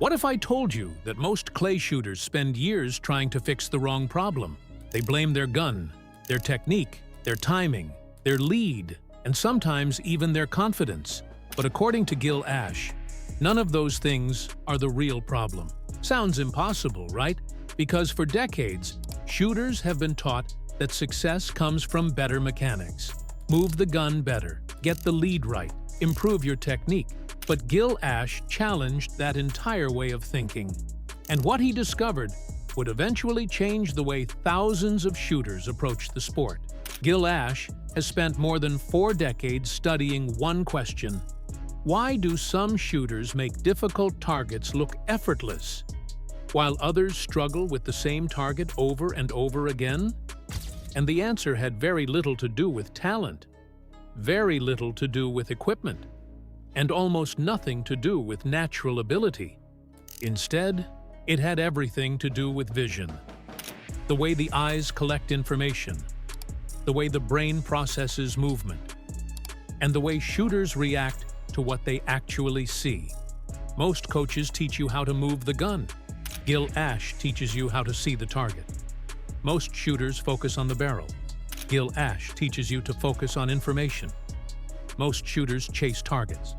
What if I told you that most clay shooters spend years trying to fix the wrong problem? They blame their gun, their technique, their timing, their lead, and sometimes even their confidence. But according to Gil Ash, none of those things are the real problem. Sounds impossible, right? Because for decades, shooters have been taught that success comes from better mechanics. Move the gun better, get the lead right, improve your technique. But Gil Ash challenged that entire way of thinking. And what he discovered would eventually change the way thousands of shooters approach the sport. Gil Ash has spent more than 4 decades studying one question: why do some shooters make difficult targets look effortless, while others struggle with the same target over and over again? And the answer had very little to do with talent, very little to do with equipment, and almost nothing to do with natural ability. Instead, it had everything to do with vision. The way the eyes collect information, the way the brain processes movement, and the way shooters react to what they actually see. Most coaches teach you how to move the gun. Gil Ash teaches you how to see the target. Most shooters focus on the barrel. Gil Ash teaches you to focus on information. Most shooters chase targets.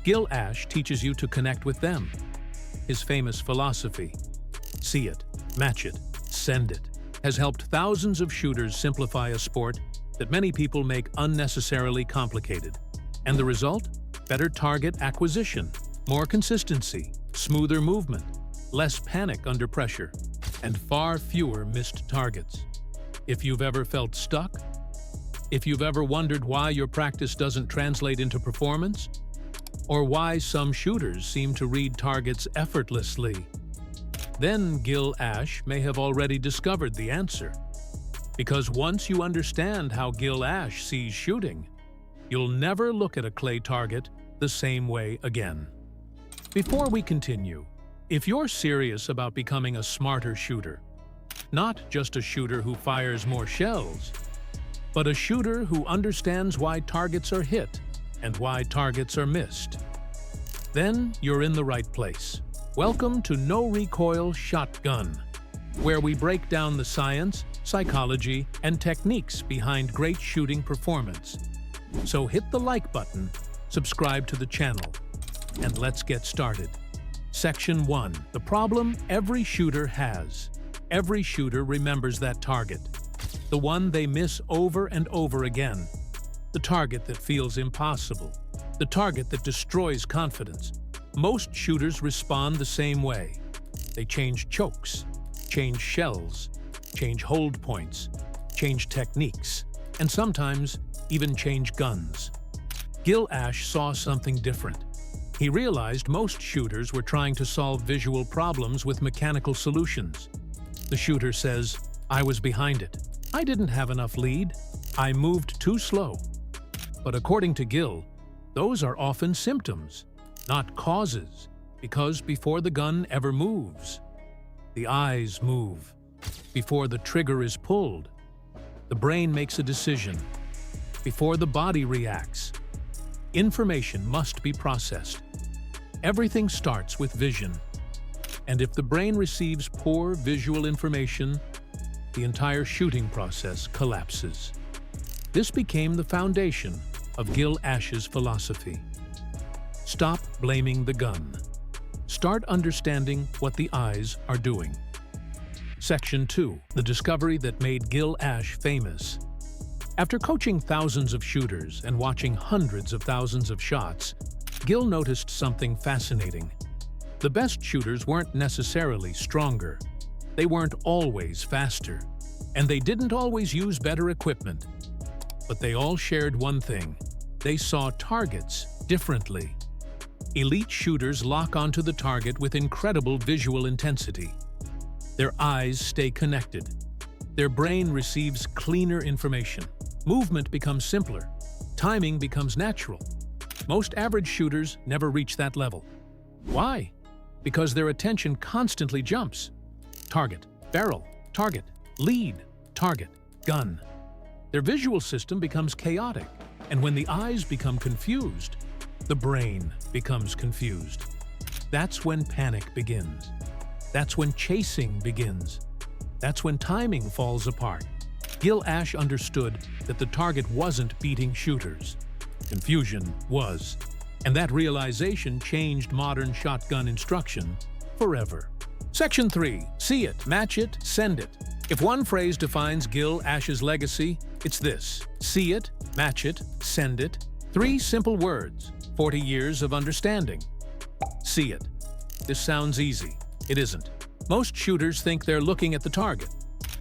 Gil Ash teaches you to connect with them. His famous philosophy, see it, match it, send it, has helped thousands of shooters simplify a sport that many people make unnecessarily complicated. And the result? Better target acquisition, more consistency, smoother movement, less panic under pressure, and far fewer missed targets. If you've ever felt stuck, if you've ever wondered why your practice doesn't translate into performance, or why some shooters seem to read targets effortlessly, then Gil Ash may have already discovered the answer. Because once you understand how Gil Ash sees shooting, you'll never look at a clay target the same way again. Before we continue, if you're serious about becoming a smarter shooter, not just a shooter who fires more shells, but a shooter who understands why targets are hit and why targets are missed, then you're in the right place. Welcome to NoRecoil Shotgun, where we break down the science, psychology, and techniques behind great shooting performance. So hit the like button, subscribe to the channel, and let's get started. Section 1. The problem every shooter has. Every shooter remembers that target, the one they miss over and over again, the target that feels impossible, the target that destroys confidence. Most shooters respond the same way. They change chokes, change shells, change hold points, change techniques, and sometimes even change guns. Gil Ash saw something different. He realized most shooters were trying to solve visual problems with mechanical solutions. The shooter says, "I was behind it. I didn't have enough lead. I moved too slow." But according to Gil, those are often symptoms, not causes, because before the gun ever moves, the eyes move. Before the trigger is pulled, the brain makes a decision. Before the body reacts, information must be processed. Everything starts with vision. And if the brain receives poor visual information, the entire shooting process collapses. This became the foundation of Gil Ash's philosophy. Stop blaming the gun. Start understanding what the eyes are doing. Section 2. The discovery that made Gil Ash famous. After coaching thousands of shooters and watching hundreds of thousands of shots, Gil noticed something fascinating. The best shooters weren't necessarily stronger. They weren't always faster. And they didn't always use better equipment. But they all shared one thing. They saw targets differently. Elite shooters lock onto the target with incredible visual intensity. Their eyes stay connected. Their brain receives cleaner information. Movement becomes simpler. Timing becomes natural. Most average shooters never reach that level. Why? Because their attention constantly jumps. Target, barrel, target, lead, target, gun. Their visual system becomes chaotic, and when the eyes become confused, the brain becomes confused. That's when panic begins. That's when chasing begins. That's when timing falls apart. Gil Ash understood that the target wasn't beating shooters. Confusion was. And that realization changed modern shotgun instruction forever. Section 3. See it, match it, send it. If one phrase defines Gil Ash's legacy, it's this: see it, match it, send it. 3 simple words, 40 years of understanding. See it. This sounds easy. It isn't. Most shooters think they're looking at the target,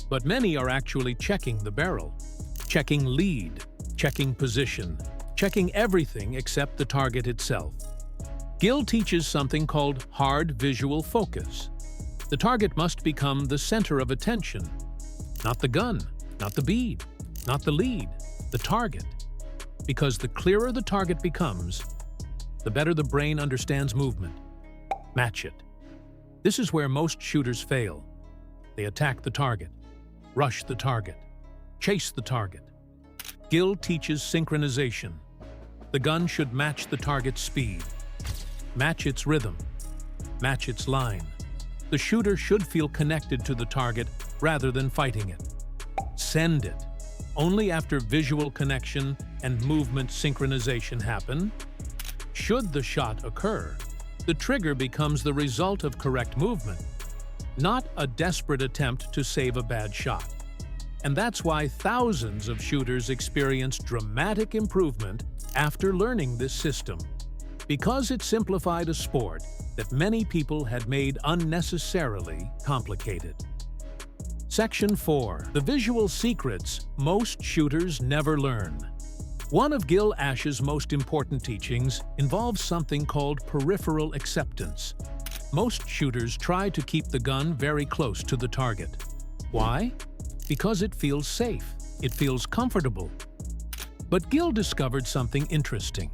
but many are actually checking the barrel, checking lead, checking position, checking everything except the target itself. Gil teaches something called hard visual focus. The target must become the center of attention. Not the gun, not the bead, not the lead, the target. Because the clearer the target becomes, the better the brain understands movement. Match it. This is where most shooters fail. They attack the target, rush the target, chase the target. Gil teaches synchronization. The gun should match the target's speed, match its rhythm, match its line. The shooter should feel connected to the target rather than fighting it. Send it. Only after visual connection and movement synchronization happen, should the shot occur, the trigger becomes the result of correct movement, not a desperate attempt to save a bad shot. And that's why thousands of shooters experience dramatic improvement after learning this system. Because it simplified a sport that many people had made unnecessarily complicated. Section 4. The visual secrets most shooters never learn. One of Gil Ash's most important teachings involves something called peripheral acceptance. Most shooters try to keep the gun very close to the target. Why? Because it feels safe. It feels comfortable. But Gil discovered something interesting.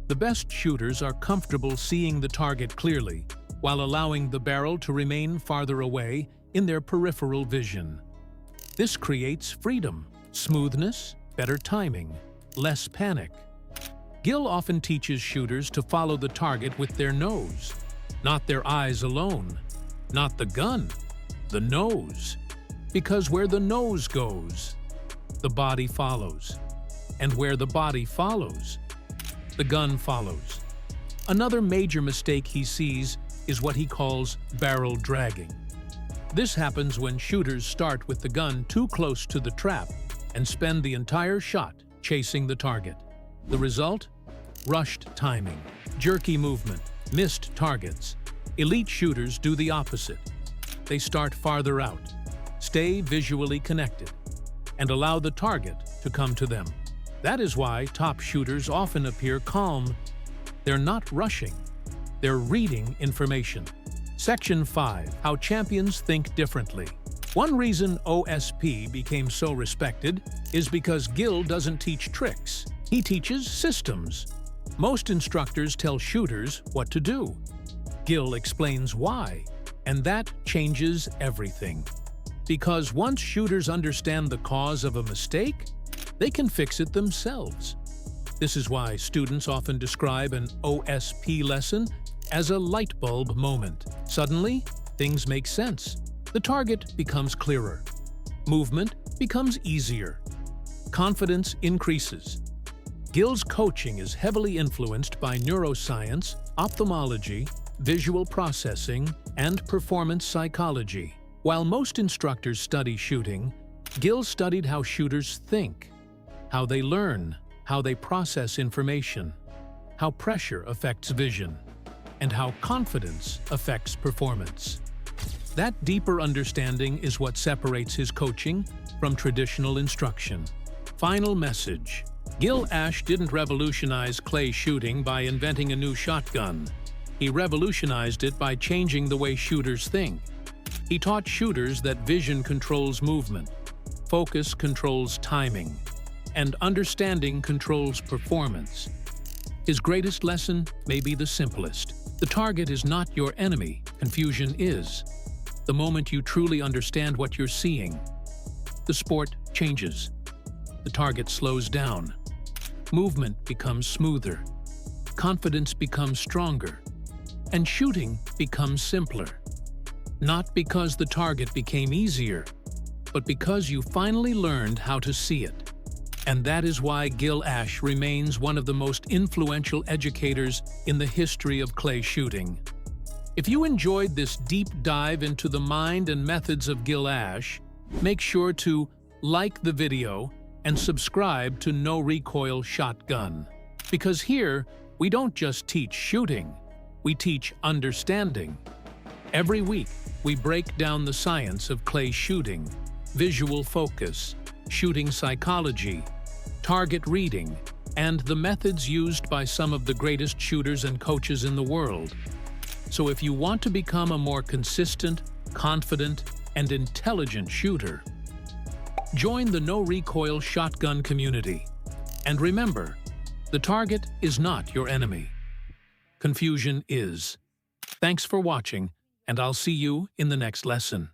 The best shooters are comfortable seeing the target clearly, while allowing the barrel to remain farther away in their peripheral vision. This creates freedom, smoothness, better timing, less panic. Gil often teaches shooters to follow the target with their nose, not their eyes alone, not the gun, the nose. Because where the nose goes, the body follows. And where the body follows, the gun follows. Another major mistake he sees is what he calls barrel dragging. This happens when shooters start with the gun too close to the trap and spend the entire shot chasing the target. The result? Rushed timing, jerky movement, missed targets. Elite shooters do the opposite. They start farther out, stay visually connected, and allow the target to come to them. That is why top shooters often appear calm. They're not rushing. They're reading information. Section 5. How champions think differently. One reason OSP became so respected is because Gil doesn't teach tricks. He teaches systems. Most instructors tell shooters what to do. Gil explains why, and that changes everything. Because once shooters understand the cause of a mistake, they can fix it themselves. This is why students often describe an OSP lesson as a light bulb moment. Suddenly, things make sense. The target becomes clearer. Movement becomes easier. Confidence increases. Gil's coaching is heavily influenced by neuroscience, ophthalmology, visual processing, and performance psychology. While most instructors study shooting, Gil studied how shooters think, how they learn, how they process information, how pressure affects vision, and how confidence affects performance. That deeper understanding is what separates his coaching from traditional instruction. Final message. Gil Ash didn't revolutionize clay shooting by inventing a new shotgun. He revolutionized it by changing the way shooters think. He taught shooters that vision controls movement, focus controls timing, and understanding controls performance. His greatest lesson may be the simplest. The target is not your enemy, confusion is. The moment you truly understand what you're seeing, the sport changes. The target slows down. Movement becomes smoother. Confidence becomes stronger. and shooting becomes simpler. Not because the target became easier, but because you finally learned how to see it. And that is why Gil Ash remains one of the most influential educators in the history of clay shooting. If you enjoyed this deep dive into the mind and methods of Gil Ash, make sure to like the video and subscribe to NoRecoil Shotgun. Because here, we don't just teach shooting, we teach understanding. Every week, we break down the science of clay shooting, visual focus, shooting psychology, target reading, and the methods used by some of the greatest shooters and coaches in the world. So if you want to become a more consistent, confident, and intelligent shooter, join the NoRecoil Shotgun community. And remember, the target is not your enemy. Confusion is. Thanks for watching, and I'll see you in the next lesson.